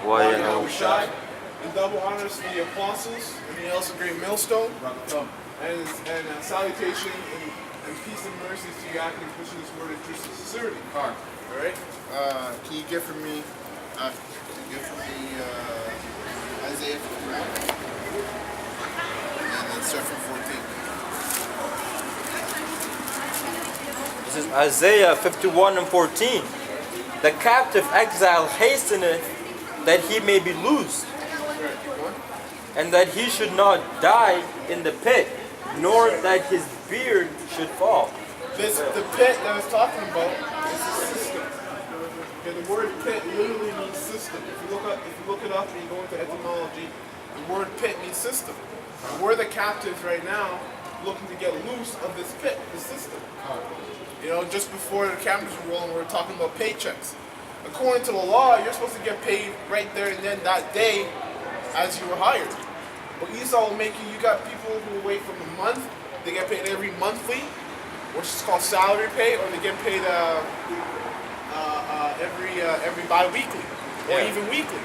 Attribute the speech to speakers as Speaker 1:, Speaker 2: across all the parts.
Speaker 1: Yahushai. And double honors to the apostles and the also great millstone. And salutation and peace and mercy to you acting pushing this word in truth and sincerity. All right. Can you get from me? Isaiah 51 and then start from 14.
Speaker 2: This is Isaiah 51 and 14. The captive exile hasteneth that he may be loosed, and that he should not die in the pit, nor that his beard should fall.
Speaker 1: The pit that I was talking about is a system. Okay, the word pit literally means system. If you look it up and you go into etymology, the word pit means system. And we're the captives right now looking to get loose of this pit, the system. You know, just before the cameras were rolling, we were talking about paychecks. According to the law, you're supposed to get paid right there and then that day as you were hired. But Esau will make you got people who wait from a month, they get paid every monthly, which is called salary pay, or they get paid every bi-weekly, or even weekly.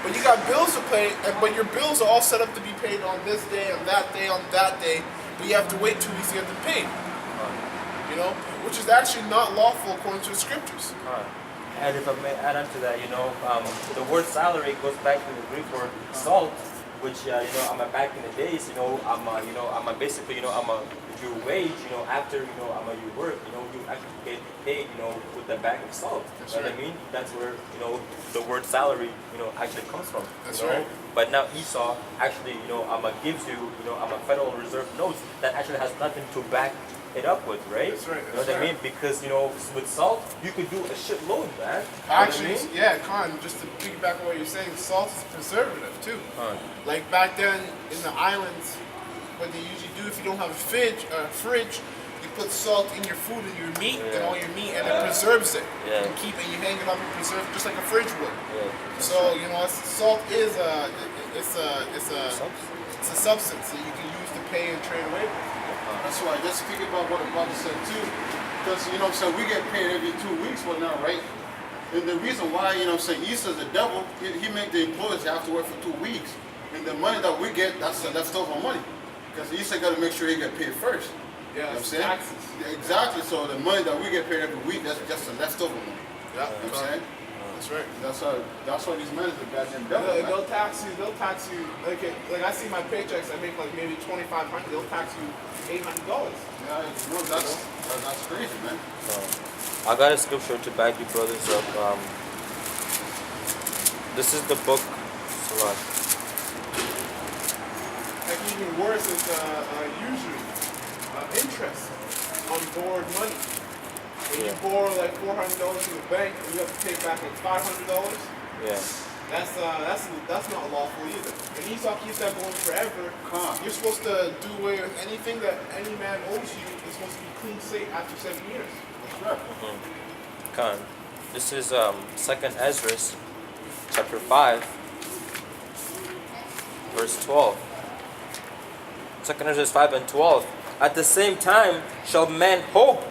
Speaker 1: But you got bills to pay, but your bills are all set up to be paid on this day, on that day, but you have to wait 2 weeks to get them paid. You know, which is actually not lawful according to the scriptures.
Speaker 2: And if I may add on to that, the word salary goes back to the Greek word salt, which back in the days, basically, your wage, after you work, you actually get paid, with the bag of salt.
Speaker 1: That's
Speaker 2: you know
Speaker 1: right.
Speaker 2: what I mean? That's where the word salary, actually comes from.
Speaker 1: That's right.
Speaker 2: But now Esau actually, gives you, Federal Reserve notes that actually has nothing to back it up with, right?
Speaker 1: That's right.
Speaker 2: You know what I mean? Because with salt, you could do a shitload, man.
Speaker 1: Actually, yeah, Con, just to piggyback on what you're saying, salt is a preservative too. Like back then in the islands, what they usually do if you don't have a fridge, you put salt in your food and your meat and all your meat, and it preserves it.
Speaker 2: Yeah.
Speaker 1: You keep it, you hang it up and preserve it just like a fridge would.
Speaker 2: Yeah.
Speaker 1: So salt is it's a substance that you can use to pay and trade away with.
Speaker 3: That's why. Just speak about what the brother said too, because so we get paid every 2 weeks for now, right? And the reason why Esau's the devil, he make the employees have to work for 2 weeks, and the money that we get, that's the leftover money, because Esau got to make sure he get paid first.
Speaker 1: Yeah,
Speaker 3: you know what I'm saying?
Speaker 1: taxes.
Speaker 3: Yeah, exactly. So the money that we get paid every week, that's just the leftover money.
Speaker 1: Yeah,
Speaker 3: You know what I'm saying?
Speaker 1: That's right.
Speaker 3: That's why these men are the goddamn devil.
Speaker 1: They'll tax you. Like I see my paychecks. I make like maybe $2,500. They'll tax you $800.
Speaker 3: Yeah, that's crazy, man.
Speaker 2: I got a scripture to back you brothers up. This is the book.
Speaker 1: Like even worse is usury, interest on borrowed money. When you borrow like $400 from the bank and you have to pay back like $500,
Speaker 2: Yeah.
Speaker 1: that's not lawful either. And Esau keeps that going forever. You're supposed to do away with anything that any man owes you. It's supposed to be clean slate after 7 years.
Speaker 3: That's right.
Speaker 2: Khan. This is 2nd Ezra, chapter 5, verse 12. 2nd Ezra 5 and 12. At the same time shall men hope,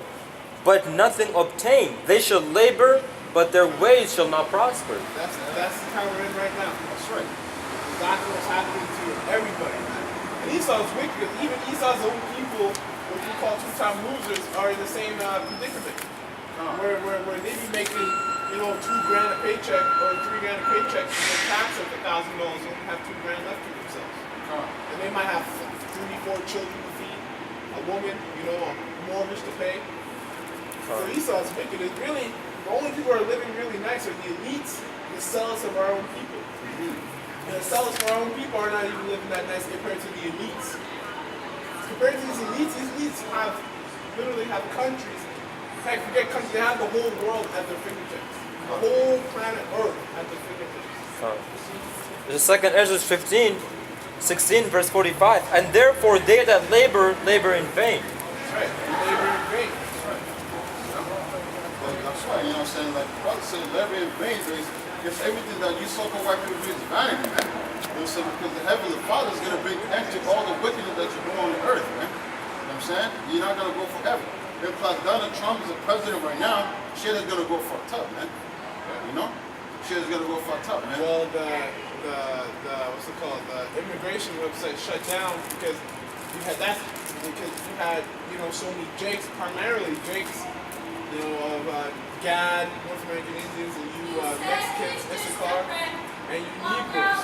Speaker 2: but nothing obtain. They shall labor, but their ways shall not prosper.
Speaker 1: That's the time we're in right now.
Speaker 3: That's right.
Speaker 1: Exactly what's happening to everybody. And Esau's wicked. Even Esau's own people, what you call two-time losers, are in the same predicament. Where they be making, $2,000 a paycheck or $3,000 a paycheck, and they tax like $1,000 and have $2,000 left to themselves. And they might have 3, 4 children to feed, a woman, a mortgage to pay. So Esau's wicked. It's really, the only people who are living really nice are the elites, the sellers of our own people. And the sellers of our own people are not even living that nice compared to the elites. Compared to these elites literally have countries. Heck, forget countries, they have the whole world at their fingertips. The whole planet Earth at their fingertips.
Speaker 2: This is 2nd Ezra 16, verse 45. And therefore they that labor in vain.
Speaker 1: That's right. They labor in vain.
Speaker 3: That's right, like Paul said, labor in vain is everything that you so-called white people do is vanity, man. Because the Heavenly Father is going to bring end to all the wickedness that you do on the earth, man. You know what I'm saying? You're not going to go forever. If like Donald Trump is a president right now, shit is going to go fucked up, man. shit is gonna go fucked up, man.
Speaker 1: Well, the what's it called? The immigration website shut down because you had that because you had so many Jakes, primarily Jakes, of GAD, North American Indians, and you Mexicans, Issachar, and you Negroes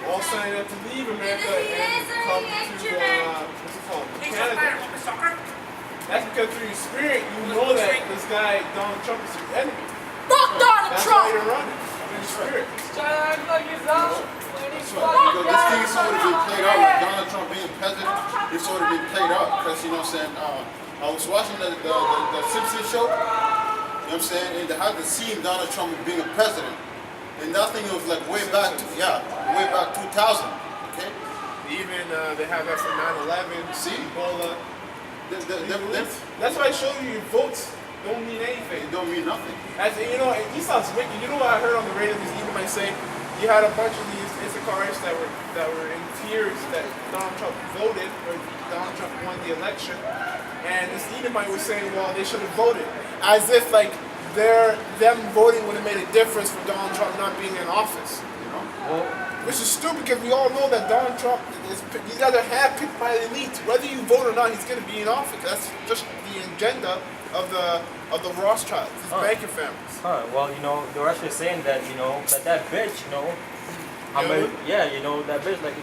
Speaker 1: all signed up to leave America and come to what's it called? Canada. That's because through your spirit you know that this guy Donald Trump is your enemy.
Speaker 4: Fuck Donald
Speaker 1: That's
Speaker 4: Trump!
Speaker 1: why you're running. Through your spirit.
Speaker 3: That's right. Because this thing sort of been played out with Donald Trump being president. It's sort of been played out because what I'm saying. I was watching the Simpsons show. You know what I'm saying? And they had the scene Donald Trump being a president. And that thing was like way back 2000. Okay.
Speaker 1: Even they have that for 9/11.
Speaker 3: See?
Speaker 1: Ebola.
Speaker 3: Them
Speaker 1: That's why I showed you your votes don't mean anything.
Speaker 3: it don't mean nothing.
Speaker 1: As and Esau's wicked. You know what I heard on the radio? These Edomites say you had a bunch of these Issacharites that were in tears that Donald Trump voted or Donald Trump won the election, and this Edomite was saying, well, they should have voted, as if like them voting would have made a difference for Donald Trump not being in office.
Speaker 2: Well,
Speaker 1: Which is stupid because we all know that Donald Trump these guys are handpicked by the elite. Whether you vote or not, he's going to be in office. That's just the agenda of the Rothschilds, these banking families.
Speaker 2: well, they were actually saying that, that bitch, that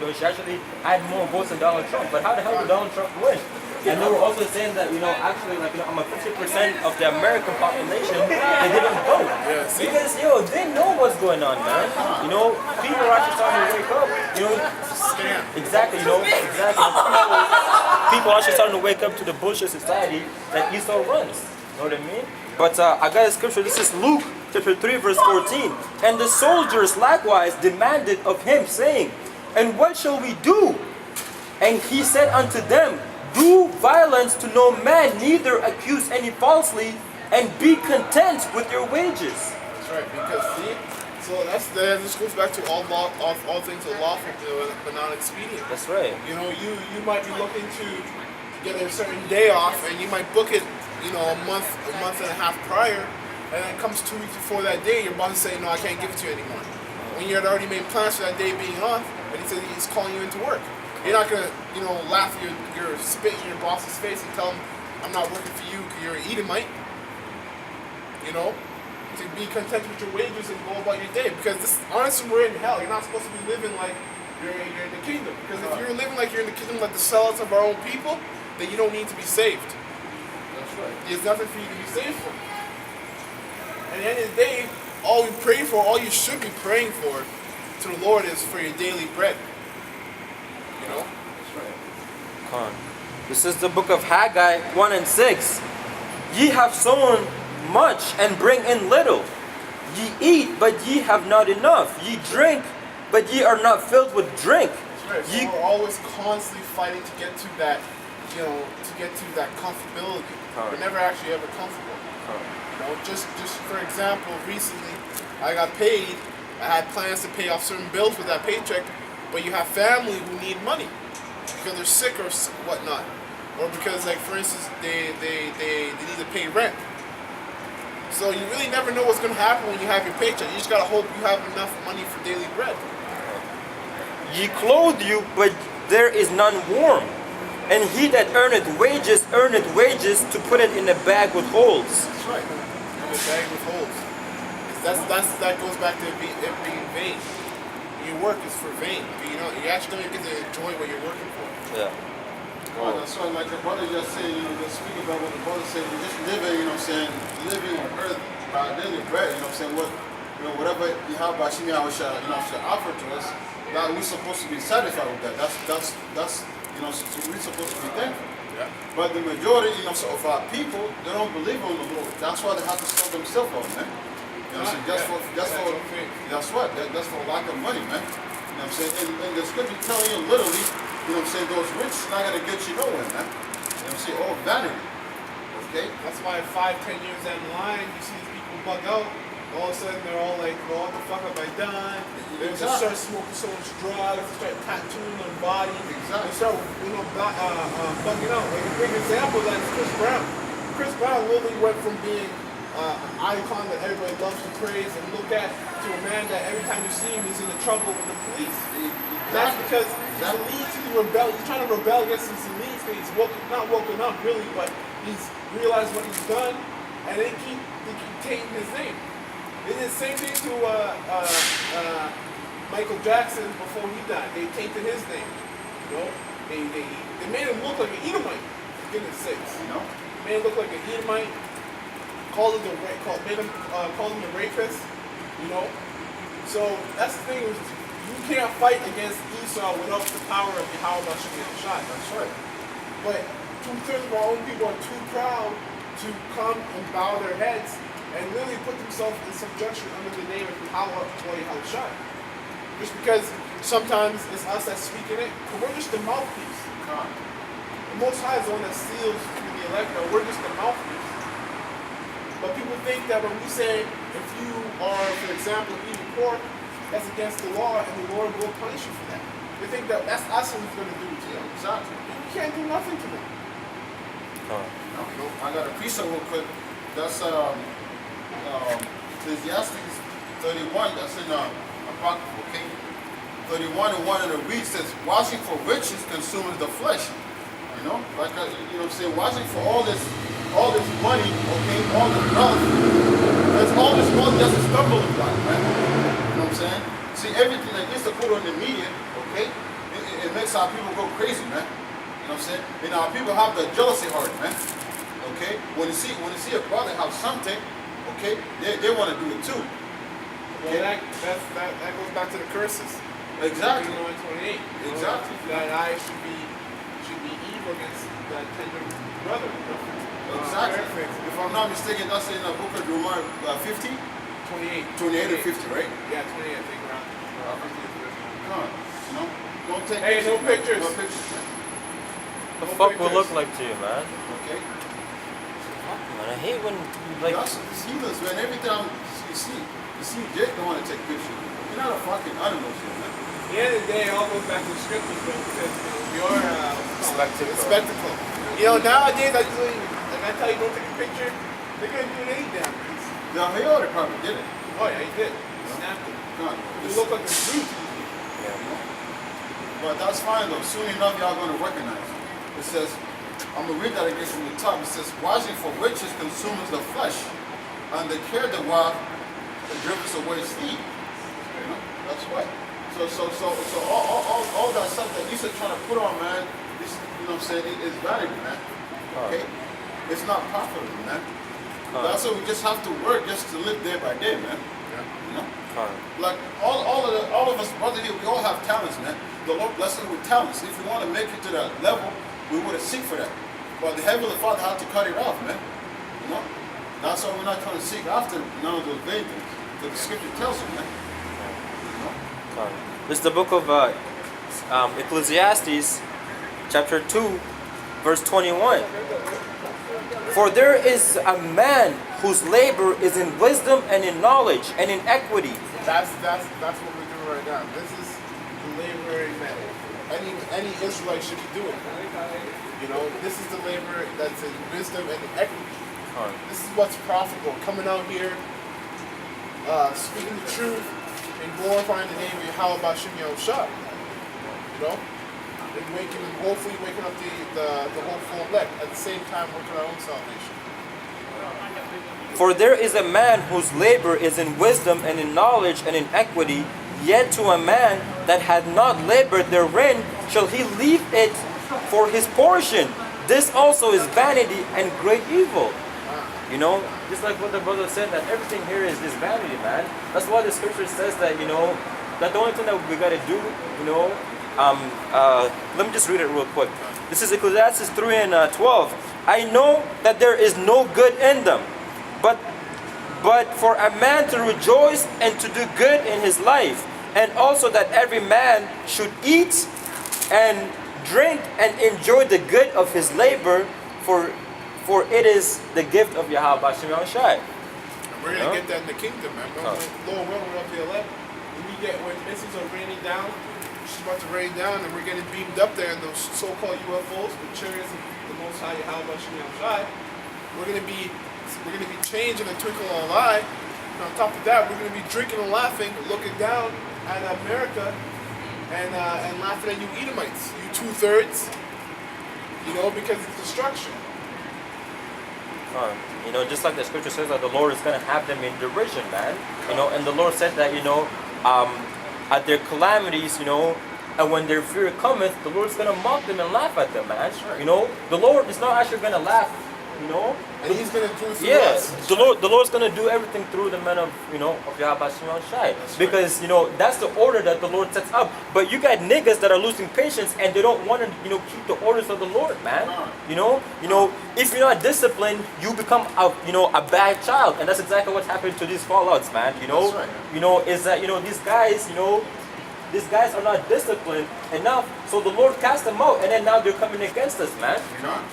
Speaker 2: bitch, she actually had more votes than Donald Trump. But how the hell did Donald Trump win? And they were also saying that, actually, I'm a 50% of the American population, they didn't vote.
Speaker 1: Yeah, see?
Speaker 2: Because, they know what's going on, man. People are actually starting to wake up,
Speaker 1: Scam.
Speaker 2: Exactly, exactly. People are actually starting to wake up to the bullshit society that Esau runs. You know what I mean? But I got a scripture. This is Luke chapter 3, verse 14. And the soldiers likewise demanded of him, saying, and what shall we do? And he said unto them, do violence to no man, neither accuse any falsely, and be content with your wages.
Speaker 1: That's right, because see, so this goes back to all things are lawful but not expedient.
Speaker 2: That's right.
Speaker 1: You might be looking to get a certain day off, and you might book it, a month and a half prior, and then it comes 2 weeks before that day, your boss is saying, no, I can't give it to you anymore. When you had already made plans for that day being off, and he said he's calling you into work. You're not gonna, laugh your spit in your boss's face and tell him, I'm not working for you because you're an Edomite. To be content with your wages and go about your day. Because honestly, we're in hell. You're not supposed to be living like you're in the kingdom. Because if you're living like you're in the kingdom, like the sellouts of our own people, then you don't need to be saved.
Speaker 3: That's right.
Speaker 1: There's nothing for you to be saved for. At the end of the day, all we pray for, all you should be praying for to the Lord is for your daily bread.
Speaker 3: That's right.
Speaker 2: This is the book of Haggai 1 and 6. Ye have sown much and bring in little. Ye eat, but ye have not enough. Ye drink, but ye are not filled with drink.
Speaker 1: That's right. So we're always constantly fighting to get to that, comfortability. We're never actually ever comfortable. Just for example, recently I got paid. I had plans to pay off certain bills with that paycheck, but you have family who need money because they're sick or whatnot, or because, like, for instance, they need to pay rent. So you really never know what's going to happen when you have your paycheck. You just got to hope you have enough money for daily bread.
Speaker 2: Ye clothe you, but there is none warm. And he that earneth wages to put it in a bag with holes.
Speaker 1: That's right. In a bag with holes. That goes back to it being vain. Your work is for vain. You actually don't get to enjoy what you're working for.
Speaker 2: Yeah.
Speaker 3: Well, that's why, like the brother just said, just speak about what the brother said, just living, living on earth by daily bread, whatever you have by Shimi offer to us, that we're supposed to be satisfied with that. That's we're supposed to be thankful.
Speaker 1: Yeah.
Speaker 3: But the majority, of our people, they don't believe on the Lord. That's why they have to stop themselves out, man. That's for lack of money, man. And the scripture telling you literally, those rich not gonna get you nowhere, man. All vanity. Okay?
Speaker 1: That's why 5-10 years down the line, you see these people bug out. All of a sudden, they're all like, well, what the fuck have I done? They just start smoking so much drugs, they start tattooing their body.
Speaker 3: Exactly.
Speaker 1: They start, bugging out. Like a big example of that is Chris Brown. Chris Brown literally went from being icon that everybody loves to praise and look at, to a man that every time you see him, he's in the trouble with the police. That's because his elites, he's trying to rebel against his elites, and he's not woken up really, but he's realized what he's done, and they keep tainting his name. They did the same thing to Michael Jackson before he died. They tainted his name. You know, they made him look like an Edomite. For goodness sakes,
Speaker 3: You know?
Speaker 1: made him look like an Edomite. Called him a rapist. You know, so that's the thing. You can't fight against Esau without the power of Yahweh Shai.
Speaker 3: That's right.
Speaker 1: But 2/3 of our own people are too proud to come and bow their heads and really put themselves in subjection under the name of Yahweh Shai. Just because sometimes it's us that's speaking it, but we're just the mouthpiece.
Speaker 3: Come on.
Speaker 1: The Most High is the one that seals through the elect, but we're just the mouthpiece. But people think that when we say, if you are, for example, eating pork, that's against the law, and the Lord will punish you for that. They think that that's us who's going to do it to them.
Speaker 3: Exactly.
Speaker 1: You can't do nothing to them.
Speaker 3: No, I got a piece of real quick. That's Ecclesiastes 31. That's in Apocrypha, okay? 31 and 1 in the read says, "Watching for riches consumes the flesh." You know, like you know, what I'm saying, watching for all this money, okay, all this wealth. There's all this wealth that's a stumbling block, man. You know what I'm saying? See, everything that gets to put on the media, okay, it makes our people go crazy, man. You know what I'm saying? And our people have the jealousy heart, man. Okay? When you see a brother have something, okay, they want to do it too.
Speaker 1: Well, that goes back to the curses.
Speaker 3: Exactly.
Speaker 1: 29:28.
Speaker 3: Exactly.
Speaker 1: That I should be evil against that tender brother.
Speaker 3: Exactly.
Speaker 1: Paraphrasing.
Speaker 3: If I'm not mistaken, that's in the book of Romans 50,
Speaker 1: 28.
Speaker 3: 28 or 50, right?
Speaker 1: Yeah, 28, I think, around 50th verse.
Speaker 3: Come on, you know, don't take
Speaker 1: Hey, no
Speaker 3: man.
Speaker 1: pictures.
Speaker 3: No pictures, man.
Speaker 2: The
Speaker 1: No
Speaker 2: fuck will
Speaker 1: pictures.
Speaker 2: look like to you, man?
Speaker 3: Okay.
Speaker 2: Man, I hate when like
Speaker 3: That's these heathens, man. Every time you see Jake don't want to take pictures. You're not a fucking animal, shit, man.
Speaker 1: At the end of the day, it all goes back to the scriptures, bro, because your
Speaker 2: Spectacle.
Speaker 1: spectacle. You know, nowadays, I tell you don't take a picture, they're going to do it any damn piece.
Speaker 3: Now, he already probably did it.
Speaker 1: Oh, yeah, he did. He snapped it.
Speaker 3: Come on.
Speaker 1: You look like a brute.
Speaker 3: But that's fine though. Soon enough, y'all gonna recognize it. It says, I'm gonna read that again from the top. It says, "Watching for riches consumes the flesh, and the care thereof driveth away sleep." You know, that's what. So all that stuff that Lisa trying to put on, man, this, you know what I'm saying, it's vanity, man. Okay, it's not profitable, man. That's why we just have to work just to live day by day, man. You know. Like all of us brother here, we all have talents, man. The Lord bless us with talents. If we want to make it to that level, we would have seek for that. But the Heavenly Father had to cut it off, man. You know? That's why we're not trying to seek after none of those vain things. Because the scripture tells us, man. You know?
Speaker 2: this is the book of Ecclesiastes, chapter 2, verse 21. "For there is a man whose labor is in wisdom and in knowledge and in equity."
Speaker 1: That's what we're doing right now. This is the laboring that any Israelite should be doing. You know, this is the labor that's in wisdom and in equity. This is what's profitable. Coming out here, speaking the truth, and glorifying the name of Yahweh B'Shem Yahushua. You know, and hopefully waking up the whole full elect at the same time working our own salvation.
Speaker 2: "For there is a man whose labor is in wisdom and in knowledge and in equity, yet to a man that had not labored therein shall he leave it for his portion. This also is vanity and great evil." You know, just like what the brother said, that everything here is vanity, man. That's why the scripture says that, you know, that the only thing that we gotta do, you know, let me just read it real quick. This is Ecclesiastes 3 and 12. "I know that there is no good in them, but for a man to rejoice and to do good in his life, and also that every man should eat and drink and enjoy the good of his labor, for it is the gift of Yahweh B'Shem Yahushua."
Speaker 1: We're gonna get that in the kingdom, man. Lord willing, we're up to 11. When missiles are raining down, she's about to rain down, and we're getting beamed up there in those so-called UFOs, the chariots of the Most High Yahweh B'Shem Yahushua. We're gonna be We're going to be changed in a twinkle of an eye. And on top of that, we're going to be drinking and laughing, looking down at America and laughing at you Edomites, you 2/3, you know, because it's destruction.
Speaker 2: You know, just like the scripture says that the Lord is going to have them in derision, man. You know, and the Lord said that, you know, at their calamities, you know, and when their fear cometh, the Lord is going to mock them and laugh at them, man. You know, the Lord is not actually going to laugh, you know.
Speaker 1: And He's going to do it through
Speaker 2: Yeah,
Speaker 1: us.
Speaker 2: the Lord's gonna do everything through the men of, you know, of Yahweh Shimon Shai, because you know that's the order that the Lord sets up. But you got niggas that are losing patience and they don't want to, you know, keep the orders of the Lord, man. You know, if you're not disciplined, you become a, you know, a bad child, and that's exactly what's happened to these fallouts, man. You know, is that, you know, these guys, you know. These guys are not disciplined enough, so the Lord cast them out, and then now they're coming against us, man.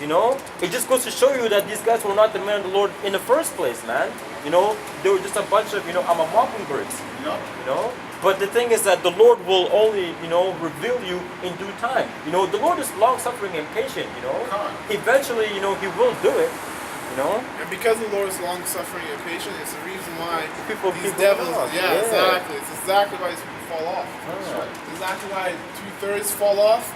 Speaker 2: You know, it just goes to show you that these guys were not the men of the Lord in the first place, man. You know, they were just a bunch of, you know, mockingbirds. You know, but the thing is that the Lord will only, you know, reveal you in due time. You know, the Lord is long-suffering and patient. You know, eventually, you know, He will do it. You know,
Speaker 1: and because the Lord is long-suffering and patient, it's the reason why these
Speaker 2: people
Speaker 1: devils.
Speaker 2: fall off.
Speaker 1: Yeah, exactly. It's exactly why these people fall off. That's right. Exactly why 2/3 fall off,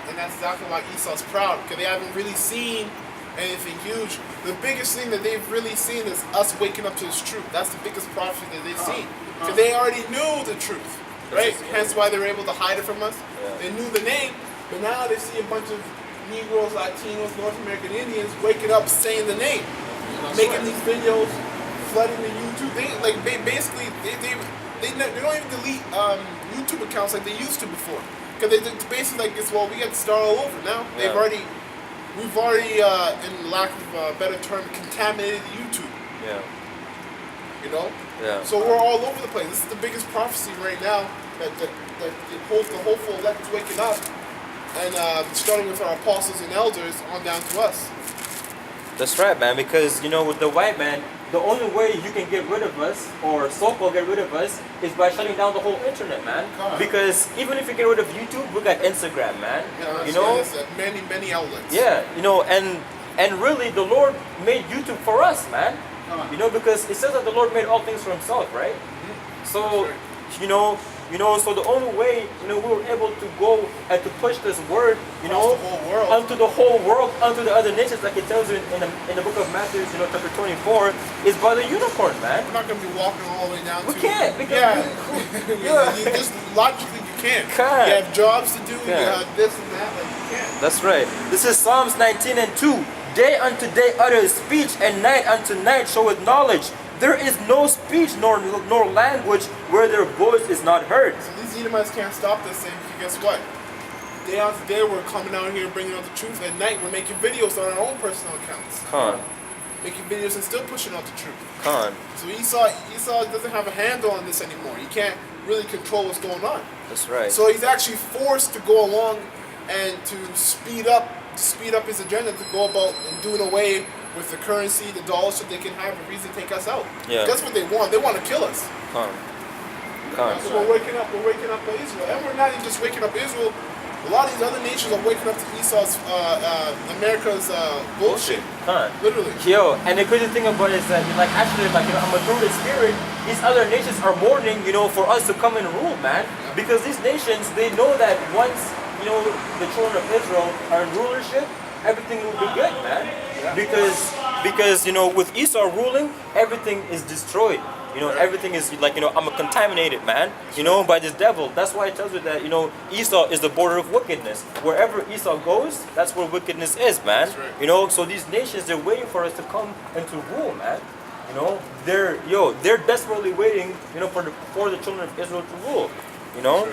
Speaker 1: and that's exactly why Esau's proud, because they haven't really seen anything huge. The biggest thing that they've really seen is us waking up to this truth. That's the biggest prophecy that they've seen, because they already knew the truth, right? Hence why they were able to hide it from us. They knew the name, but now they see a bunch of Negroes, Latinos, North American Indians waking up saying the name, making these videos, flooding the YouTube. Basically they don't even delete YouTube accounts like they used to before, because they basically like this. Well, we got to start all over now. We've already, in lack of a better term, contaminated YouTube. You know. So we're all over the place. This is the biggest prophecy right now that holds the hopeful electors waking up. And starting with our apostles and elders on down to us.
Speaker 2: That's right, man. Because, you know, with the white man, the only way you can get rid of us, or so-called get rid of us, is by shutting down the whole internet, man. Because even if you get rid of YouTube, we got Instagram, man. You know,
Speaker 1: many outlets.
Speaker 2: Yeah, you know, and really, the Lord made YouTube for us, man. You know, because it says that the Lord made all things for Himself, right? So, you know, so the only way, you know, we were able to go and to push this word, you know, unto the whole world, unto the other nations, like it tells you in the book of Matthew, you know, chapter 24, is by the unicorn, man.
Speaker 1: We're not going to be walking all the way down
Speaker 2: we can't.
Speaker 1: You just logically you can't. You have jobs to do, you have this and that, like you can't.
Speaker 2: That's right. This is Psalms 19:2. Day unto day uttereth speech, and night unto night showeth knowledge. There is no speech nor language where their voice is not heard.
Speaker 1: So these Edomites can't stop this thing, because guess what? Day after day we're coming out here bringing out the truth. At night we're making videos on our own personal accounts. Making videos and still pushing out the truth. So Esau doesn't have a handle on this anymore. He can't really control what's going on.
Speaker 2: That's right.
Speaker 1: So he's actually forced to go along and to speed up his agenda, to go about and doing away with the currency, the dollar, so they can have a reason to take us out. That's what they want. They want to kill us. So we're waking up Israel. And we're not even just waking up Israel. A lot of these other nations are waking up to Esau's, America's bullshit. Literally.
Speaker 2: Yo, and the crazy thing about it is that, like, actually, like, you know, I'm a through the spirit, these other nations are mourning, you know, for us to come and rule, man. Because these nations, they know that once, you know, the children of Israel are in rulership, everything will be good, man. Because you know, with Esau ruling, everything is destroyed. You know, everything is like, you know, I'm a contaminated man, you know, by this devil. That's why it tells you that, you know, Esau is the border of wickedness. Wherever Esau goes, that's where wickedness is, man. You know, so these nations, they're waiting for us to come and to rule, man. You know, they're desperately waiting, you know, for the children of Israel to rule. You know.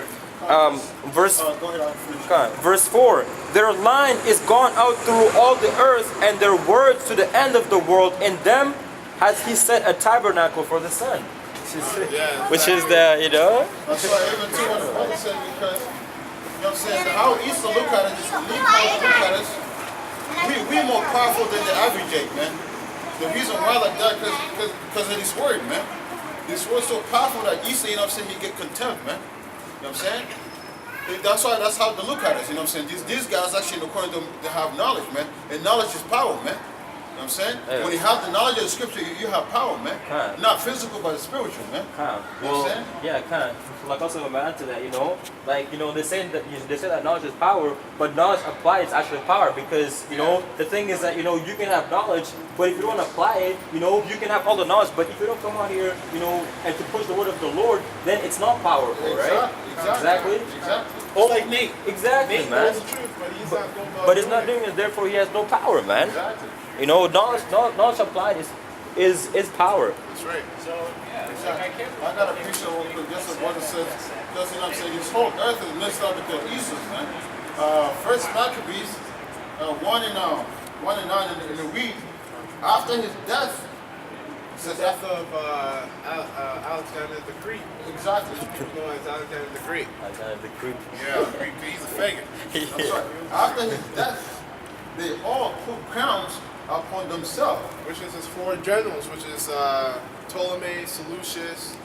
Speaker 2: Verse 4, their line is gone out through all the earth, and their words to the end of the world. In them has He set a tabernacle for the sun, which is the, you know.
Speaker 3: That's why even too much brother said, because, you know what I'm saying, how Esau look at it, look at us, we more powerful than the average Jake, man. The reason why like that, because of this word, man. This word so powerful that Esau, you know what I'm saying, you get contempt, man. You know what I'm saying? That's how they look at us, you know what I'm saying? These guys actually, according to them, they have knowledge, man. And knowledge is power, man. You know what I'm saying?
Speaker 2: Yeah.
Speaker 3: When you have the knowledge of the scripture, you have power, man.
Speaker 2: Right.
Speaker 3: Not physical, but spiritual, man.
Speaker 2: Kind.
Speaker 3: You know what I'm
Speaker 2: Well,
Speaker 3: saying?
Speaker 2: yeah, kind. Like also to add to that, like they say that knowledge is power, but knowledge applied is actually power because the thing is that you can have knowledge, but if you don't apply it, you can have all the knowledge, but if you don't come out here, and to push the word of the Lord, then it's not powerful, right?
Speaker 3: Exactly.
Speaker 2: Exactly.
Speaker 1: It's like Nate.
Speaker 2: Exactly,
Speaker 1: Nate
Speaker 2: man.
Speaker 1: knows the truth, but he's not going about
Speaker 2: But it's not
Speaker 1: doing
Speaker 2: doing it, therefore he has no power, man.
Speaker 3: Exactly.
Speaker 2: Knowledge applied is power.
Speaker 1: That's right.
Speaker 4: So, yeah, it's like I can't.
Speaker 3: I got a picture real quick. Just what it says. Just what I'm saying. This whole earth is messed up because Esau, man. First Maccabees, 1:9 in the week. After his death, it
Speaker 1: The
Speaker 3: says
Speaker 1: death of Alexander the Greek.
Speaker 3: exactly.
Speaker 1: Known as Alexander the Great.
Speaker 2: The creep.
Speaker 1: Yeah, Greek. He's a faggot.
Speaker 3: I'm sorry. After his death, they all put crowns upon themselves.
Speaker 1: Which is his four generals, which is Ptolemy, Seleucus,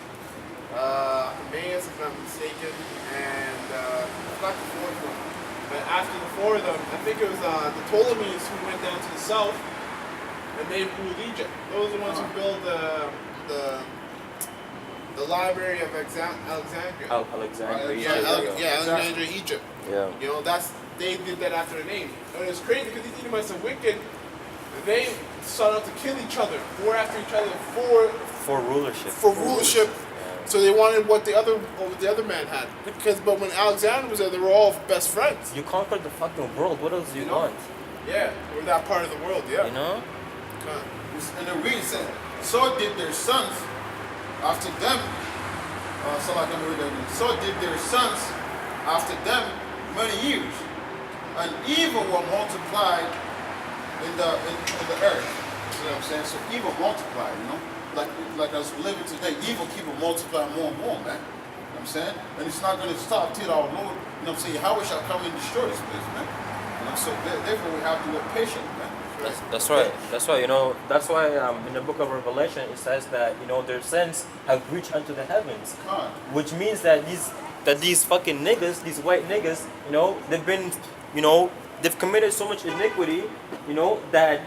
Speaker 1: Emmaus, if I'm not mistaken, and not the fourth one. But after the four of them, I think it was the Ptolemies who went down to the south and they ruled Egypt. Those are the ones who built the library of Alexandria.
Speaker 2: Alexandria.
Speaker 1: Alexandria, Egypt.
Speaker 2: Yeah.
Speaker 1: They did that after the name. And it's crazy because these Edomites are wicked. They sought out to kill each other, war after each other,
Speaker 2: For rulership.
Speaker 1: for rulership. So they wanted what the other man had. But when Alexander was there, they were all best friends.
Speaker 2: You conquered the fucking world. What else do you want?
Speaker 1: Yeah, we're that part of the world. Yeah.
Speaker 3: And the reason says, so did their sons after them. So did their sons after them many years, and evil were multiplied in the earth. You know what I'm saying? So evil multiplied, like as we living today, evil keep on multiplying more and more, man. You know what I'm saying? And it's not going to stop till our Lord, what I'm saying, how we shall come and destroy this place, man. So therefore we have to be patient, man.
Speaker 2: That's right. That's why That's why in the book of Revelation it says that their sins have reached unto the heavens, which means that these fucking niggas, these white niggas, they've been, they've committed so much iniquity, that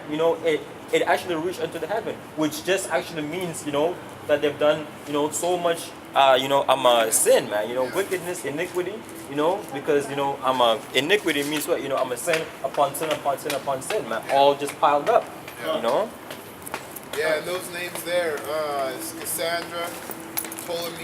Speaker 2: it actually reached unto the heaven, which just actually means that they've done so much sin, man. Wickedness, iniquity, because iniquity means what? I'm a sin upon sin upon sin upon sin, man. All just piled up,
Speaker 1: Yeah, and those names there is Cassandra, Ptolemy,